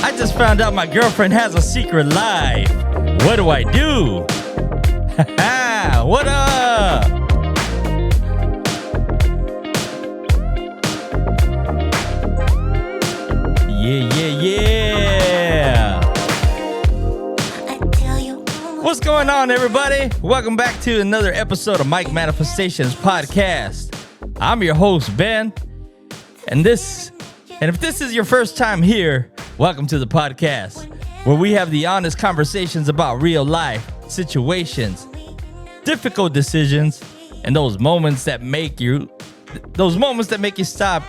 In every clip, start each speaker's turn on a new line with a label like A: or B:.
A: I just found out my girlfriend has a secret life. What do I do? Haha, what up? Yeah. What's going on, everybody? Welcome back to another episode of Mike Manifestations Podcast. I'm your host, Ben. And if this is your first time here, welcome to the podcast, where we have the honest conversations about real life situations, difficult decisions, and those moments that make you stop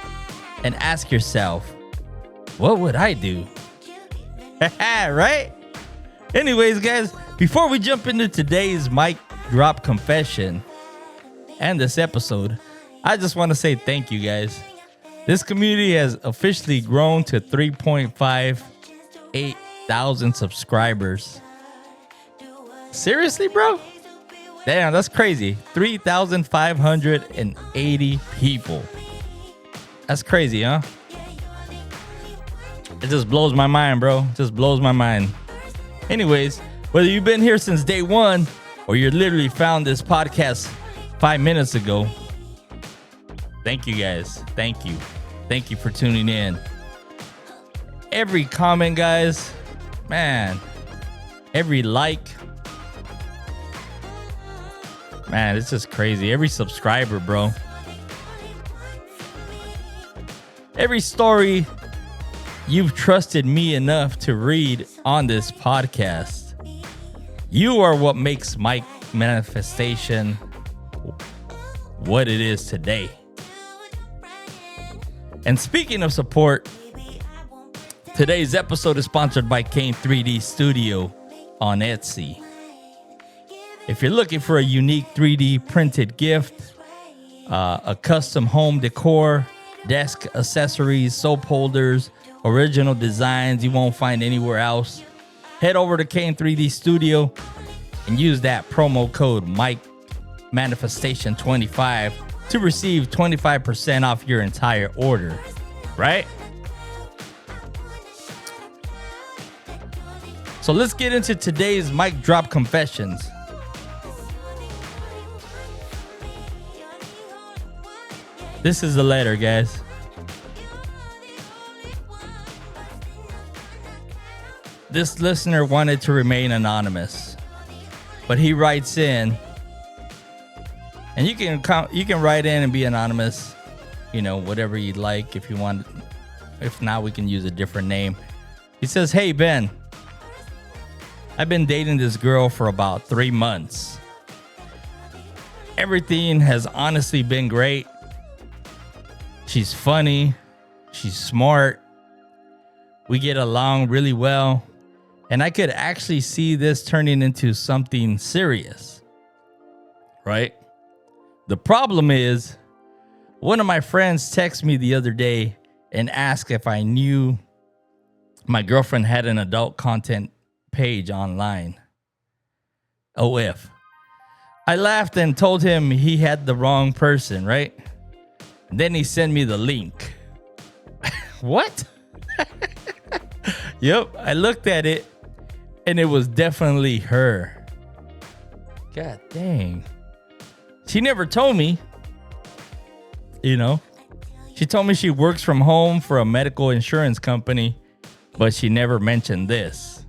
A: and ask yourself, what would I do? Right? Anyways, guys, before we jump into today's mic drop confession and this episode, I just want to say thank you, guys. This community has officially grown to 3.58 thousand subscribers. Seriously, bro? Damn, that's crazy. 3,580 people. That's crazy, huh? It just blows my mind, bro. It just blows my mind. Anyways, whether you've been here since day one or you literally found this podcast 5 minutes ago, thank you, guys. Thank you. Thank you for tuning in. Every comment, guys, man, every like, man, it's just crazy. Every subscriber, bro. Every story you've trusted me enough to read on this podcast. You are what makes Mike Manifestation what it is today. And speaking of support, today's episode is sponsored by Kane 3D Studio on Etsy. If you're looking for a unique 3D printed gift, a custom home decor, desk accessories, soap holders, original designs you won't find anywhere else, head over to Kane 3D Studio and use that promo code Mike Manifestation 25 to receive 25% off your entire order, right? So let's get into today's mic drop confessions. This is the letter, guys. This listener wanted to remain anonymous, but he writes in, and you can write in and be anonymous, whatever you'd like if you want. If not, we can use a different name. He says, "Hey Ben, I've been dating this girl for about 3 months. Everything has honestly been great. She's funny, she's smart, we get along really well, and I could actually see this turning into something serious, right? The problem is, one of my friends texted me the other day and asked if I knew my girlfriend had an adult content page online. OF. I laughed and told him he had the wrong person, right? Then he sent me the link." What? Yep, I looked at it and it was definitely her. God dang. She never told me, She told me she works from home for a medical insurance company, but she never mentioned this.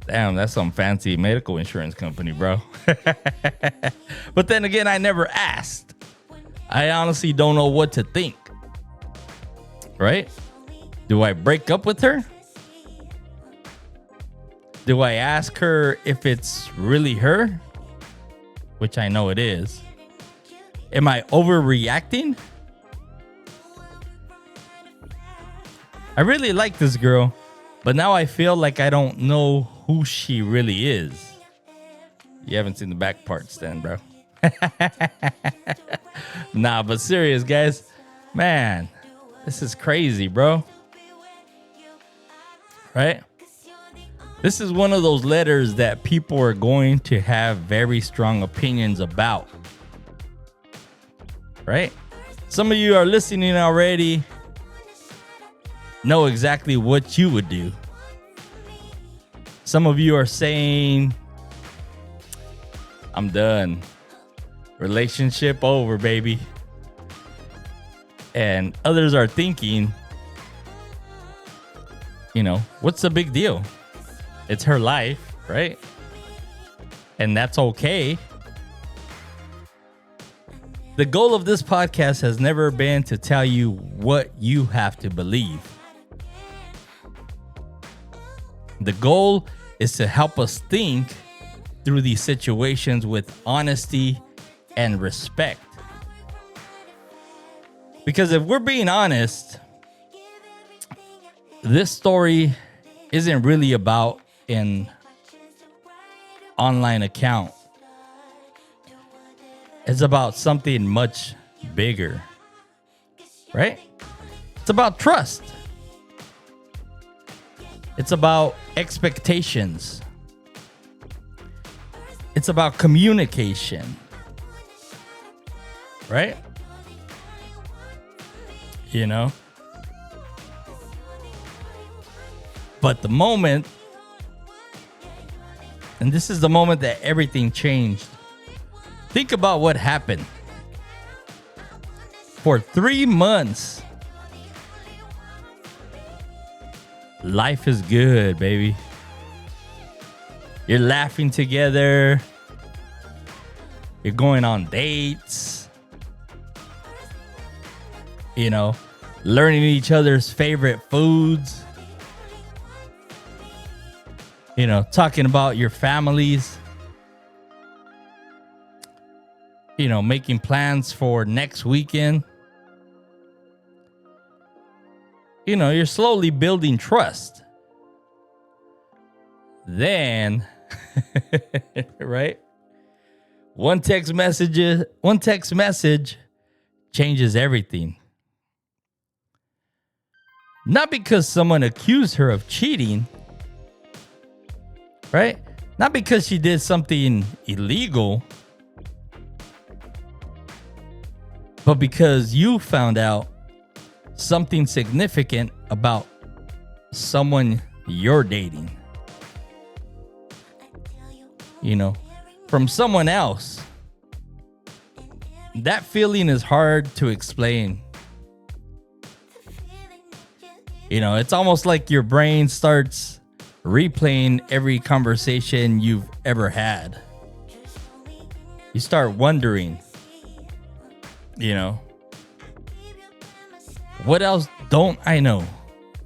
A: Damn, that's some fancy medical insurance company, bro. But then again, I never asked. I honestly don't know what to think. Right? Do I break up with her? Do I ask her if it's really her? Which I know it is. Am I overreacting? I really like this girl, but now I feel like I don't know who she really is. You haven't seen the back parts then, bro. Nah, but serious, guys. Man, this is crazy, bro. Right? This is one of those letters that people are going to have very strong opinions about. Right? Some of you are listening already, know exactly what you would do. Some of you are saying, I'm done. Relationship over, baby. And others are thinking, what's the big deal? It's her life, right? And that's okay. The goal of this podcast has never been to tell you what you have to believe. The goal is to help us think through these situations with honesty and respect. Because if we're being honest, this story isn't really about an online account. It's about something much bigger, right? It's about trust. It's about expectations. It's about communication, right? But the moment, and this is the moment that everything changed. Think about what happened. For 3 months, life is good, baby. You're laughing together. You're going on dates. Learning each other's favorite foods. Talking about your families. Making plans for next weekend. You're slowly building trust. Then, right? One text message changes everything. Not because someone accused her of cheating, right? Not because she did something illegal, but because you found out something significant about someone you're dating. From someone else. That feeling is hard to explain. It's almost like your brain starts replaying every conversation you've ever had. You start wondering, what else don't I know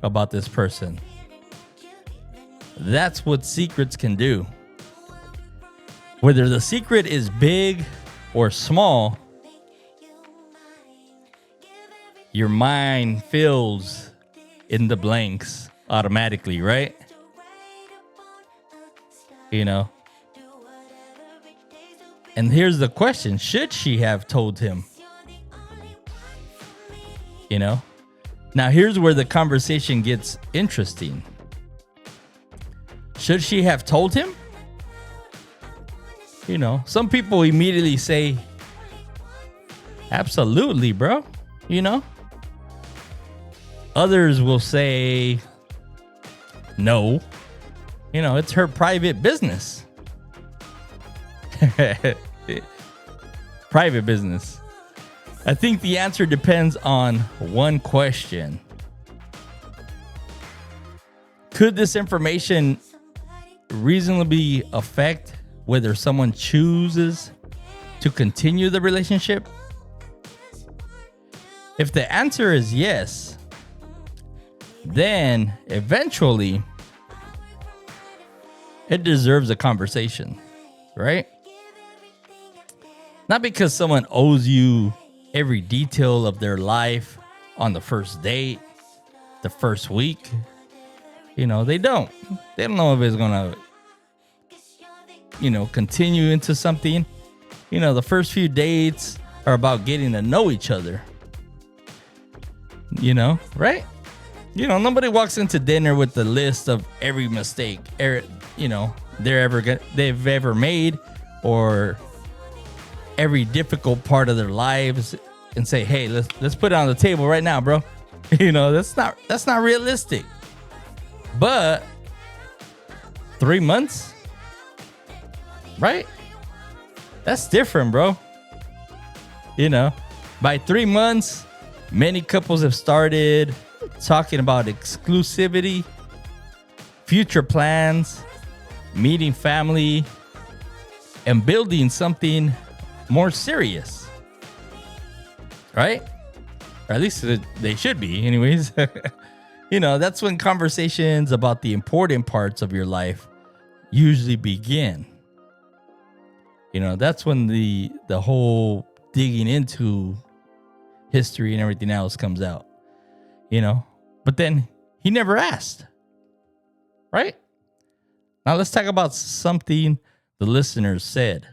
A: about this person? That's what secrets can do. Whether the secret is big or small, your mind fills in the blanks automatically, right? And here's the question. Should she have told him? Now here's where the conversation gets interesting. Should she have told him? Some people immediately say, absolutely, bro. Others will say, no. It's her private business. Private business. I think the answer depends on one question. Could this information reasonably affect whether someone chooses to continue the relationship? If the answer is yes, then eventually it deserves a conversation, right? Not because someone owes you every detail of their life on the first date, the first week. They don't know if it's gonna continue into something. The first few dates are about getting to know each other. Right? Nobody walks into dinner with the list of every mistake, they've ever made, or every difficult part of their lives, and say, hey, let's put it on the table right now, bro. That's not realistic. But 3 months, right? That's different, bro. By 3 months, many couples have started talking about exclusivity, future plans, meeting family, and building something more serious, right? Or at least they should be, anyways. That's when conversations about the important parts of your life usually begin. That's when the whole digging into history and everything else comes out. But then he never asked, right? Now let's talk about something the listeners said.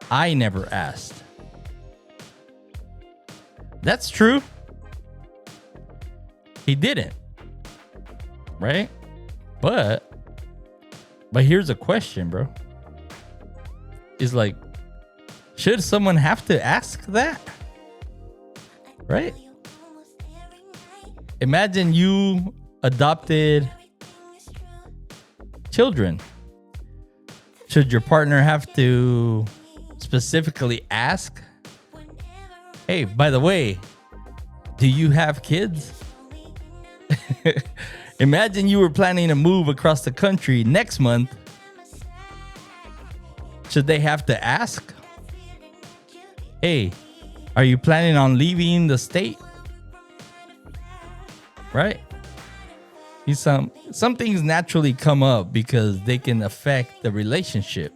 A: I never asked. That's true. He didn't, right? But here's a question, bro. Is like, should someone have to ask that? Right? Imagine you adopted children. Should your partner have to specifically ask, hey, by the way, do you have kids? Imagine you were planning to move across the country next month. Should they have to ask, hey, are you planning on leaving the state? Right? Some things naturally come up because they can affect the relationship.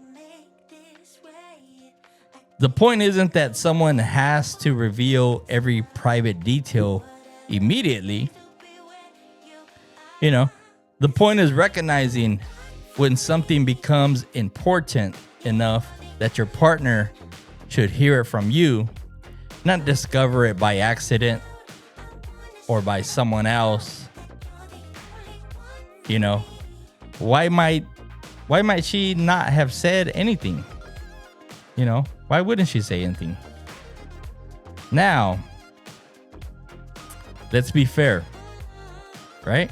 A: The point isn't that someone has to reveal every private detail immediately. The point is recognizing when something becomes important enough that your partner should hear it from you, not discover it by accident or by someone else. Why might she not have said anything? Why wouldn't she say anything? Now, let's be fair, right?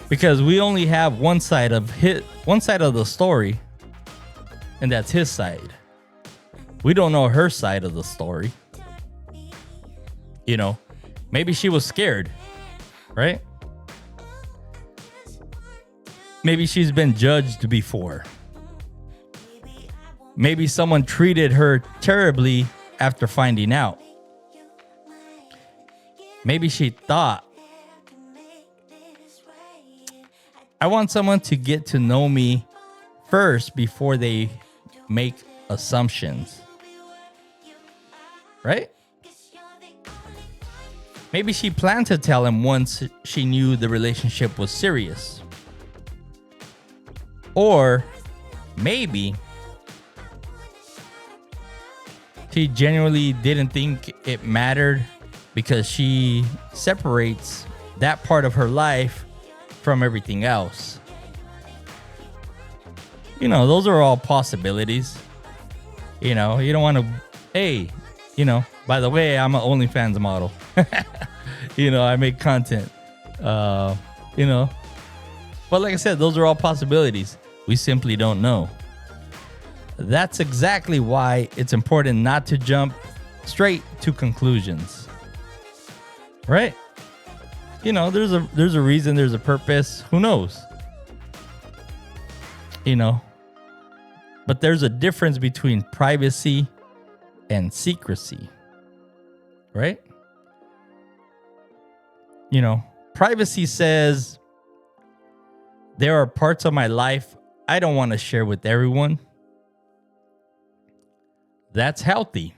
A: Because we only have one side of the story, and that's his side. We don't know her side of the story. Maybe she was scared, right? Maybe she's been judged before. Maybe someone treated her terribly after finding out. Maybe she thought, I want someone to get to know me first before they make assumptions. Right? Maybe she planned to tell him once she knew the relationship was serious. Or maybe she genuinely didn't think it mattered because she separates that part of her life from everything else. Those are all possibilities. You don't want to, hey, by the way, I'm an OnlyFans model. I make content. But like I said, those are all possibilities. We simply don't know. That's exactly why it's important not to jump straight to conclusions. Right? There's a reason, there's a purpose. Who knows? But there's a difference between privacy and secrecy. Right? Privacy says there are parts of my life I don't want to share with everyone. That's healthy.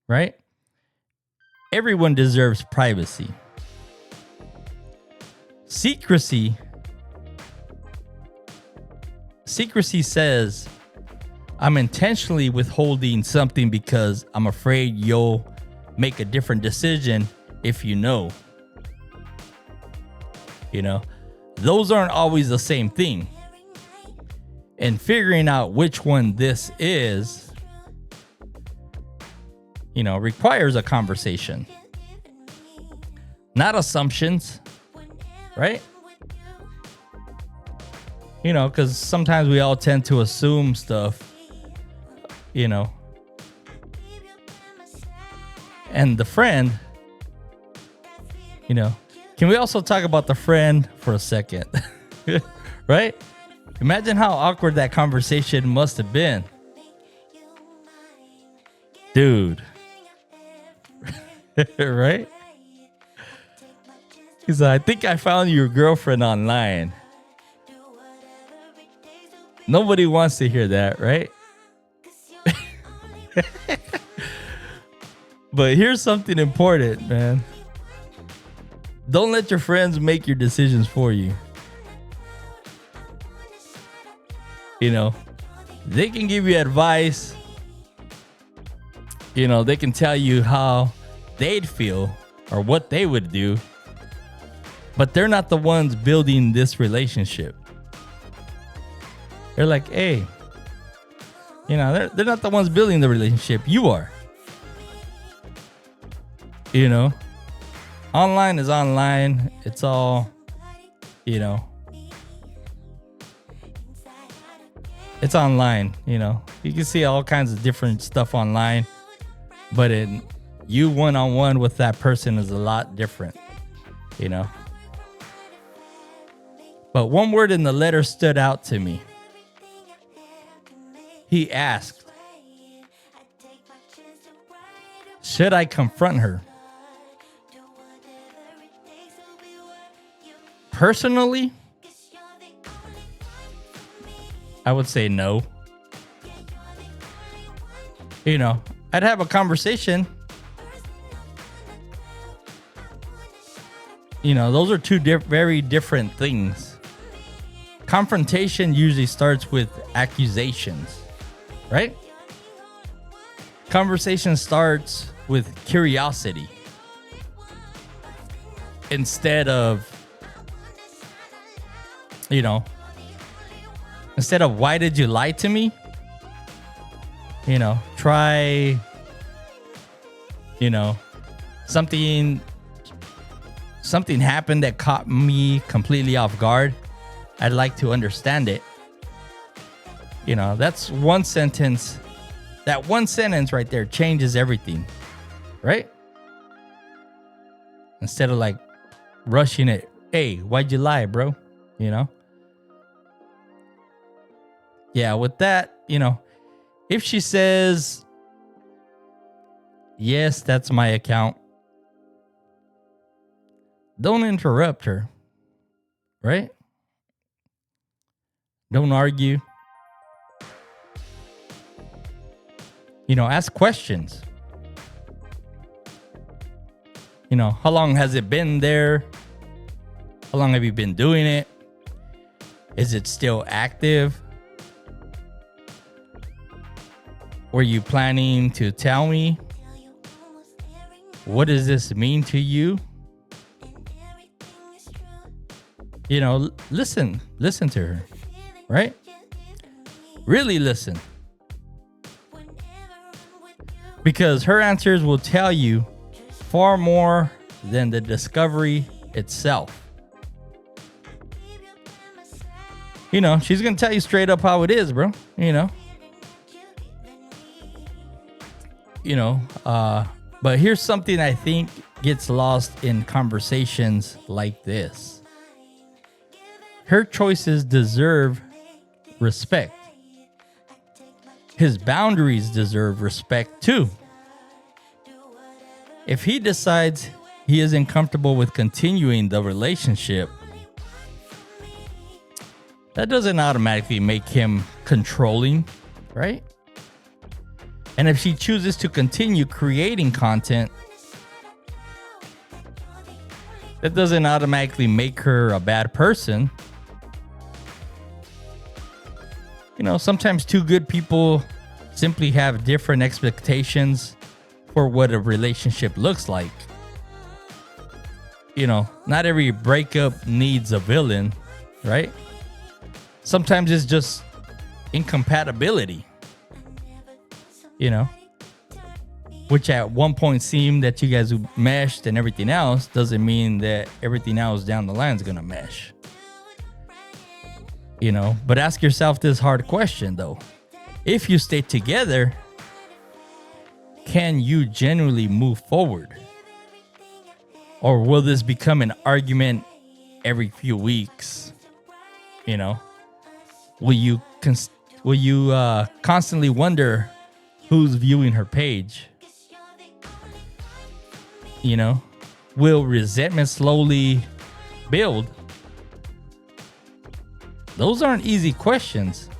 A: Right? Everyone deserves privacy. Secrecy says I'm intentionally withholding something because I'm afraid you'll make a different decision if you know. Those aren't always the same thing. And figuring out which one this is, requires a conversation. Not assumptions, right? You know, because sometimes we all tend to assume stuff, you know. And the friend, you know, can we also talk about the friend for a second? Right? Imagine how awkward that conversation must have been. Dude. Right? He's like, I think I found your girlfriend online. Nobody wants to hear that, right? But here's something important, man. Don't let your friends make your decisions for you. You know, they can give you advice. You know, they can tell you how they'd feel or what they would do. But they're not the ones building this relationship. They're like, hey, you know, they're not the ones building the relationship. You are. You know, online is online. It's all, you know, it's online. You know, you can see all kinds of different stuff online, but you one-on-one with that person is a lot different, you know. But one word in the letter stood out to me. He asked, should I confront her? Personally, I would say no. You know, I'd have a conversation. You know, those are two very different things. Confrontation usually starts with accusations, right? Conversation starts with curiosity instead of, you know, instead of why did you lie to me? You know, try, you know, something happened that caught me completely off guard. I'd like to understand it. You know, that's one sentence. That one sentence right there changes everything, right? Instead of like rushing it. Hey, why'd you lie, bro? You know? Yeah, with that, you know, if she says, yes, that's my account, don't interrupt her, right? Don't argue. You know, ask questions. You know, how long has it been there? How long have you been doing it? Is it still active? Were you planning to tell me? What does this mean to you? You know, listen to her, right? Really listen. Because her answers will tell you far more than the discovery itself. You know, she's going to tell you straight up how it is, bro. But here's something I think gets lost in conversations like this. Her choices deserve respect. His boundaries deserve respect too. If he decides he isn't comfortable with continuing the relationship, that doesn't automatically make him controlling, right? And if she chooses to continue creating content, that doesn't automatically make her a bad person. You know, sometimes two good people simply have different expectations for what a relationship looks like. You know, not every breakup needs a villain, right? Sometimes it's just incompatibility. You know, which at one point seemed that you guys meshed and everything else, doesn't mean that everything else down the line is going to mesh. You know, but ask yourself this hard question though. If you stay together, can you genuinely move forward? Or will this become an argument every few weeks? You know, will you constantly wonder who's viewing her page? You know, will resentment slowly build? Those aren't easy questions,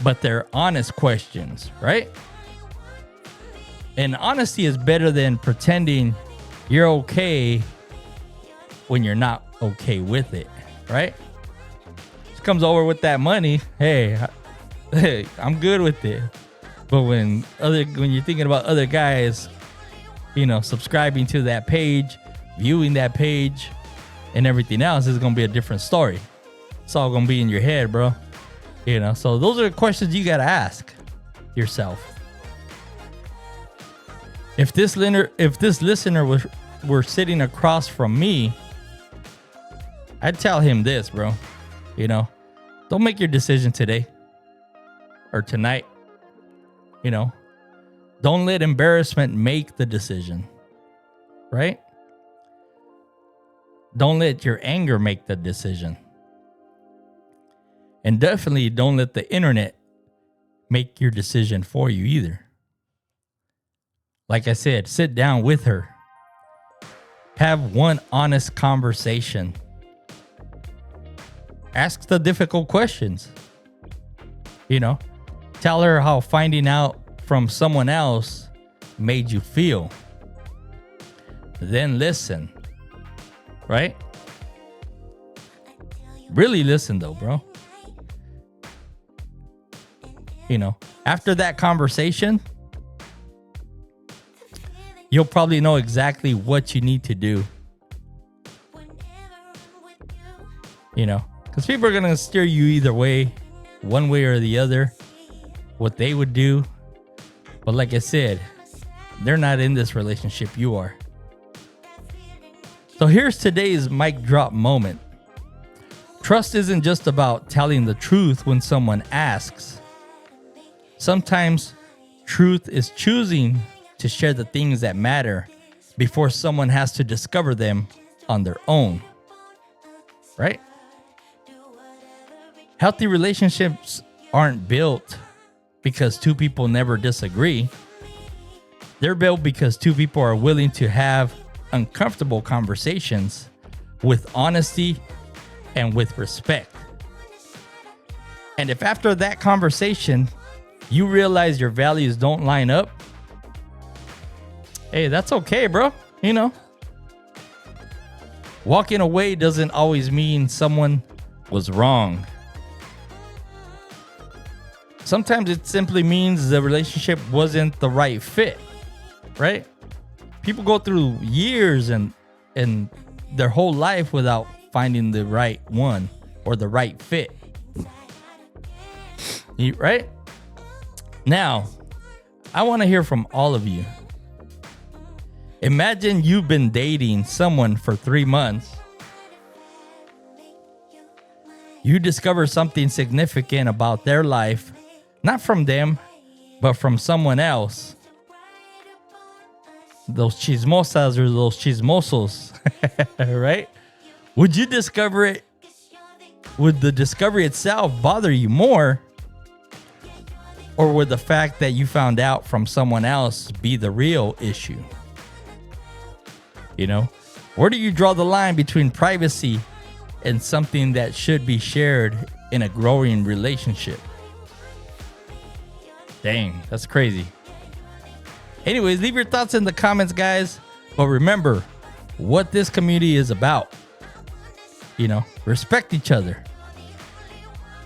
A: but they're honest questions, right? And honesty is better than pretending you're okay when you're not okay with it, right? Just comes over with that money. Hey, I'm good with it. But when you're thinking about other guys, you know, subscribing to that page, viewing that page, and everything else, is gonna be a different story. It's all gonna be in your head, bro. You know, so those are the questions you gotta ask yourself. If this listener were sitting across from me, I'd tell him this, bro. You know, don't make your decision today or tonight. You know, don't let embarrassment make the decision, right? Don't let your anger make the decision. And definitely don't let the internet make your decision for you either. Like I said, sit down with her. Have one honest conversation. Ask the difficult questions. You know, tell her how finding out from someone else made you feel. Then listen. Right? Really listen though, bro. You know, after that conversation, you'll probably know exactly what you need to do. You know, because people are going to steer you either way, one way or the other, what they would do. But like I said, they're not in this relationship, you are. So here's today's mic drop moment. Trust isn't just about telling the truth when someone asks. Sometimes truth is choosing to share the things that matter before someone has to discover them on their own. Right? Healthy relationships aren't built because two people never disagree. They're built because two people are willing to have uncomfortable conversations with honesty and with respect. And if after that conversation you realize your values don't line up, hey, that's okay, bro. You know, walking away doesn't always mean someone was wrong. Sometimes it simply means the relationship wasn't the right fit, right? People go through years and their whole life without finding the right one or the right fit. Right? Now, I want to hear from all of you. Imagine you've been dating someone for 3 months. You discover something significant about their life, not from them, but from someone else. Those chismosas or those chismosos, right? Would you discover it? Would the discovery itself bother you more? Or would the fact that you found out from someone else be the real issue? You know, where do you draw the line between privacy and something that should be shared in a growing relationship? Dang, that's crazy. Anyways, leave your thoughts in the comments, guys. But remember what this community is about. You know, respect each other.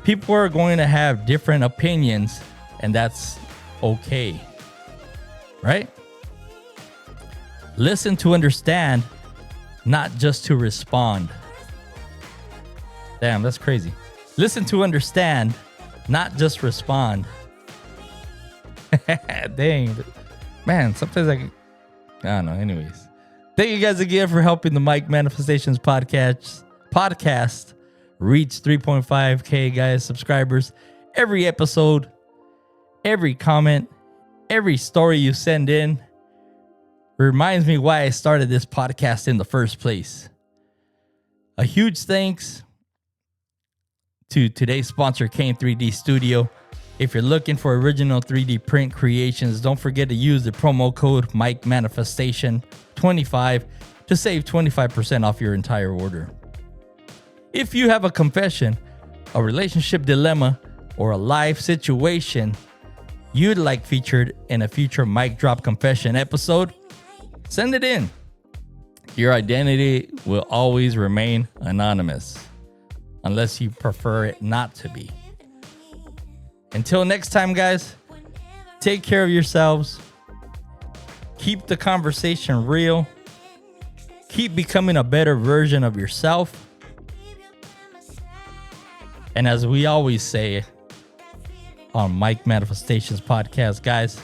A: People are going to have different opinions, and that's okay. Right? Listen to understand, not just to respond. Damn, that's crazy. Listen to understand, not just respond. Dang. Man, sometimes I don't know. Anyways, thank you guys again for helping the Mike Manifestations podcast reach 3.5K guys subscribers. Every episode, every comment, every story you send in reminds me why I started this podcast in the first place. A huge thanks to today's sponsor, Kane 3D Studio. If you're looking for original 3D print creations, don't forget to use the promo code MikeManifestation25 to save 25% off your entire order. If you have a confession, a relationship dilemma, or a life situation you'd like featured in a future Mic Drop Confession episode, send it in. Your identity will always remain anonymous, unless you prefer it not to be. Until next time, guys, take care of yourselves. Keep the conversation real. Keep becoming a better version of yourself. And as we always say on Mike Manifestations Podcast, guys,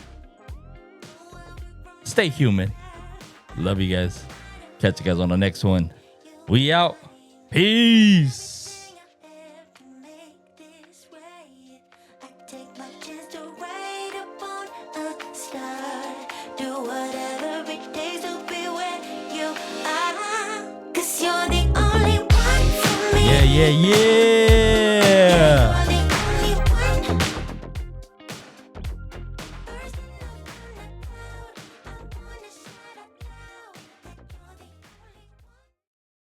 A: stay human. Love you guys. Catch you guys on the next one. We out. Peace. Yeah.